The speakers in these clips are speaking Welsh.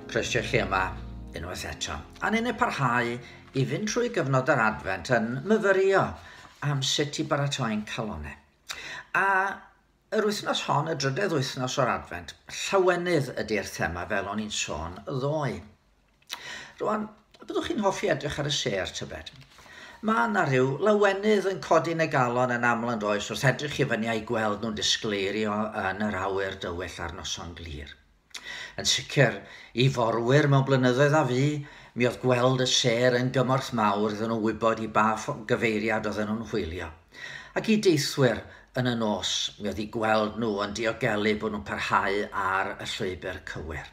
Croeso chi yma unwaith eto. A ni'n ei parhau i fynd trwy gyfnod yr Advent yn myfyrio am sut i baratoi'n calonau. A yr wythnos hon, y drydydd wythnos o'r Advent, llawenydd ydy'r thema fel o'n i'n sôn ddoe. Rwan, byddwch chi'n hoffi edrych ar y sêr tybed? Mae yna rhyw lawenydd yn codi'n y galon yn aml yn does wrth edrych i fyny a'i gweld nhw'n disgleirio yn yr awyr dywyll ar noson glir. Yn sicr, i forwyr mewn blynyddoedd a fi, mi oedd gweld y sêr yn gymorth mawr iddyn nhw wybod i ba gyfeiriad oedden nhw'n hwylio. Ac i deithwyr yn y nos, mi oedd i gweld nhw yn diogelu bod nhw'n parhau ar y llwybr cywir.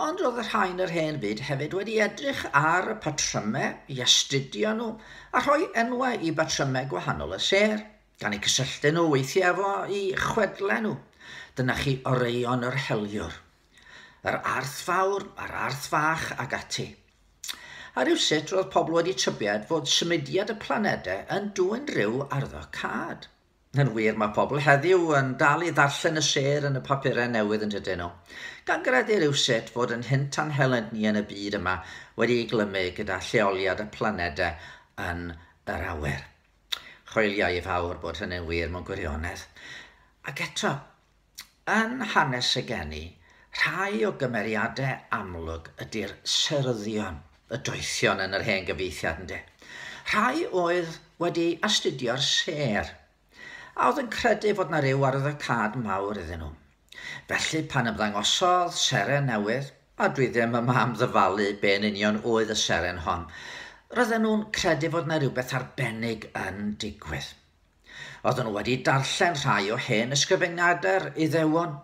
Ond roedd y rhain yr hen byd hefyd wedi edrych ar y patrymau i astudio nhw a rhoi enwau i batrymau gwahanol y sêr, gan eu cysylltu nhw weithiau efo i chwedlau nhw. Dyna chi oreion yr heliwr, yr arth fawr, yr arth fach ag ati. A rywsut roedd pobl wedi tybied fod symudiad y planedau yn dwyn ryw arddocad. Yn wir, mae pobl heddiw yn dal i ddarllen y sêr yn y papurau newydd yn dydyn nhw, gan gredu rywsut fod yn hynt anhelen ni yn y byd yma wedi ei glymu gyda lleoliad y planedau yn yr awyr. Chwiliau i fawr bod hynny'n wir mewn gwirionedd. Ac eto, yn hanes y geni, rhai o gymeriadau amlwg ydy'r seryddion, y doethion yn yr hen gyfeithiad ynddo. Rhai oedd wedi astudio'r sêr, a oedd yn credu fod yna ryw arddocad mawr iddyn nhw. Felly pan ymddangosodd seren newydd, a dwi ddim yma am ddyfalu be'n union oedd y seren hon, roedden nhw'n credu fod yna rhywbeth arbennig yn digwydd. Oedden nhw wedi darllen rhai o hen ysgrifeniadau'r Iddewon,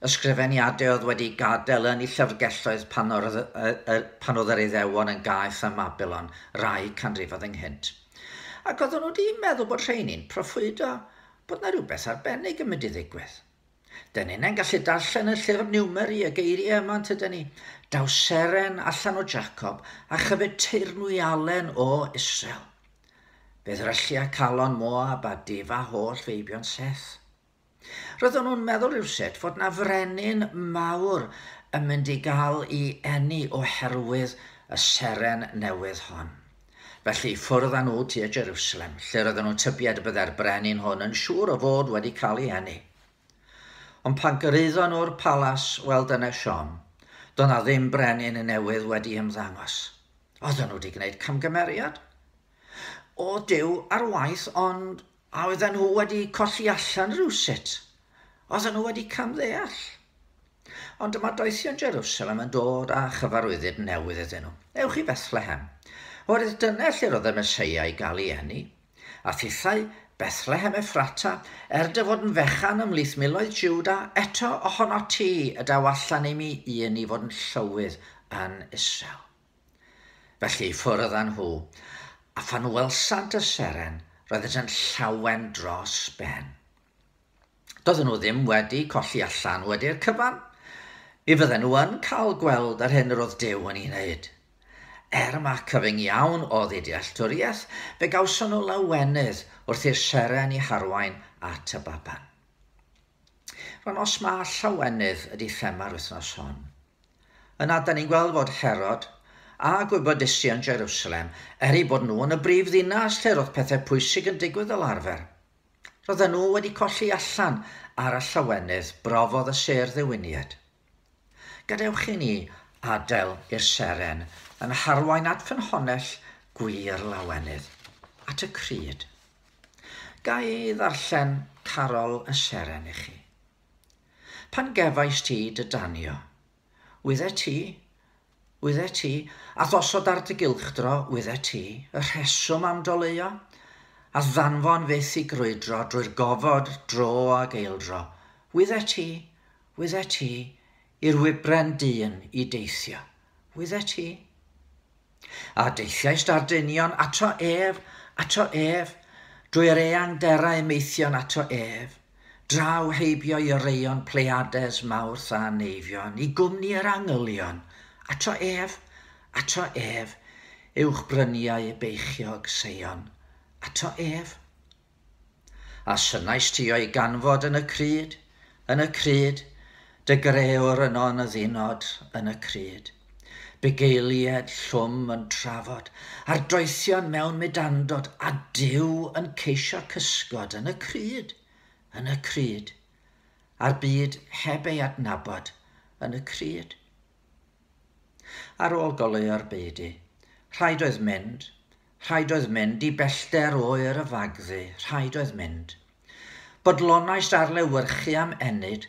ysgrifeniadau oedd wedi gadael yn eu llyfrgelloedd pan oedd yr Iddewon yn gaeth ym Babylon, rai canrifoedd ynghynt. Ac oedden nhw wedi meddwl bod rheini'n proffwydo bod yna rhywbeth arbennig yn mynd i ddigwydd. Dyn ni'n gallu darllen y llyfr Niwmeri y geiriau yma yn tydyn ni. Daw seren allan o Jacob a chyfyd teirnwyalen o Israel. Bydd ryllia calon Moab a difa holl feibion Seth. Roedden nhw'n meddwl rywsut fod yna frenin mawr yn mynd i gael i eni oherwydd y seren newydd hon. Felly ffwrdd â nhw tua Jerusalem, lle roedden nhw'n tybied y bydde'r brenin hwn yn siŵr o fod wedi cael ei eni. Ond pan gyrraeddon nhw'r palas weld yna Siom, doedd na ddim brenin newydd wedi ymddangos. Oedden nhw wedi gwneud camgymeriad o Duw ar waith, ond a oedden nhw wedi colli allan rywsut. Oedden nhw wedi camddeall. Ond dyma doethion Jerusalem yn dod â chyfarwyddyd newydd iddyn nhw. Ewch i Bethlehem. Oherwydd dyna lle roedd y Meseia i gael ei eni. A thithau Bethlehem Ephrata, dy fod yn fechan ymhlith miloedd Jiwda, eto ohono ti y daw allan i mi un i fod yn llywydd yn Israel. Felly ffwrdd â nhw, a phan welsant y seren, roedd yn llawen dros ben. Doedden nhw ddim wedi colli allan wedi'r cyfan. Mi fydden nhw yn cael gweld ar hyn roedd Duw yn ei wneud. Mae cyfyng iawn o ddidealltwriaeth, fe gawson nhw lawenydd wrth i'r seren i harwain at y baban. Rwan os mae llawenydd ydy thema'r wythnos hon. Yna da ni'n gweld fod Herod a gwybodaethau Jerusalem i bod nhw yn y brif ddinas lle roedd pethau pwysig yn digwydd fel arfer. Roedden nhw wedi colli allan ar y llawenydd brofodd y sêr ddiwyniad. Gadewch i ni adael i'r seren yn harwain at ffynhonnell gwir lawenydd, at y cryd. Ga i ddarllen carol y seren i chi. Pan gefais ti dy danio, wydde ti, a ddosod ar dy gylchdro, wydde ti, y rheswm am doleio, a ddanfon fyth i grwydro drwy'r gofod dro ag eildro, wydde ti, i'r wybren dyn i deithio, wydde ti. A deithiais dardunion ato ef, drwy'r eangderau meithion ato ef, draw heibio i reion Pleiades mawrth a neifion, i gwmni'r angylion, ato ef, uwch bryniau beichiog Seion, ato ef. A synnais ti o'i ganfod yn y cryd, dy grewr yno yn y ddiwrnod yn y cryd. Bugeiliad llwm yn trafod, a'r doethion mewn medandod, a Duw yn ceisio cysgod yn y cryd, a'r byd heb ei adnabod yn y cryd. Ar ôl goleuo'r beidi, rhaid oedd mynd i bellter oer y fagddu, rhaid oedd mynd. Bodlonais ar lewyrchu am enid,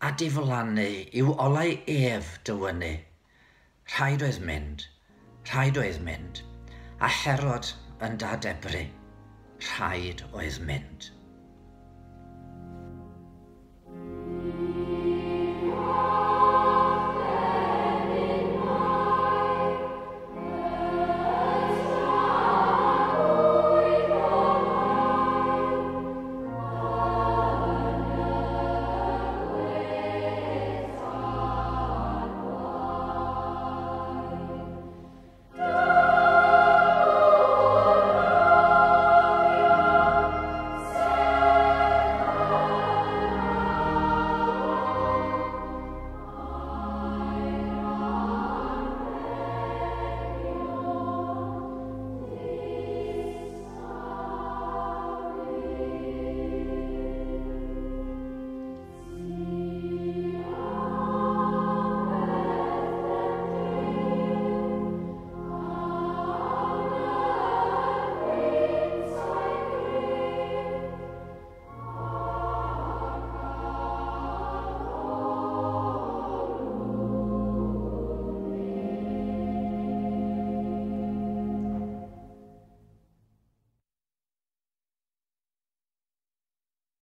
a diflannu yw olau ef dywynu. Rhaid oedd mynd, a Herod yn dad Ebri, rhaid oedd mynd.